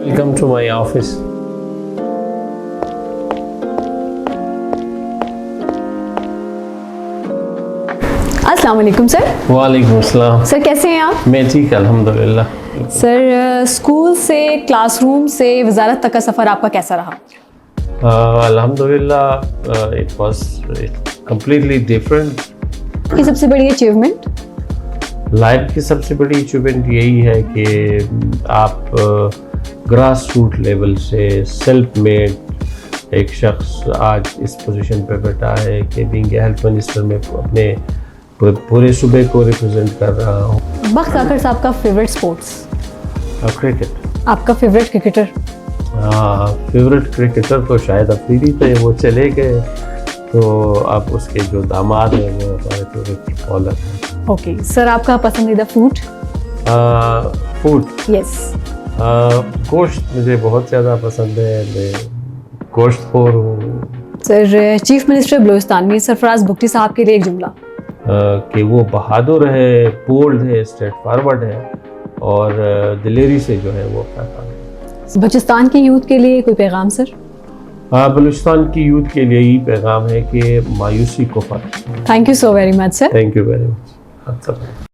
Welcome to my office. अस्सलाम वालेकुम sir. वालेकुम अस्सलाम। सर कैसे हैं आप? मैं ठीक अल्हम्दुलिल्लाह। सर स्कूल से क्लासरूम से वजारत तक का सफ़र आपका कैसा रहा? अल्हम्दुलिल्लाह it was completely different. की सबसे बड़ी अचीवमेंट? लाइफ की सबसे बड़ी अचीवमेंट यही है कि आप ग्रास रूट लेवल से सेल्फ मेड एक शख्स आज इस पोजीशन पे बैठा है कि बीइंग हेल्थ मिनिस्टर में अपने पूरे सूबे को रिप्रेजेंट कर रहा हूँ। बख्त काकर साहब का फेवरेट स्पोर्ट्स? क्रिकेट। आपका फेवरेट क्रिकेटर? फेवरेट क्रिकेटर तो शायद अफरीदी थे, वो चले गए, तो अब उसके जो दामाद हैं वो हमारे फेवरेट बॉलर हैं। ओके सर, आपका पसंदीदा फूड? Food yes. गोश्त मुझे बहुत ज़्यादा पसंद है, मैं गोश्त खोर हूँ। सर चीफ मिनिस्टर बलूचिस्तान में सरफराज बुगटी साहब के लिए एक जुमला। कि वो बहादुर है, बोल्ड है, स्ट्रेट फॉरवर्ड है और दिलेरी से जो है वो अपना काम है। बलूचिस्तान के यूथ के लिए कोई पैगाम सर? बलूचिस्तान की यूथ के लिए यही पैगाम है कि मायूसी को फर्क। Thank you so very much sir. Thank you very much.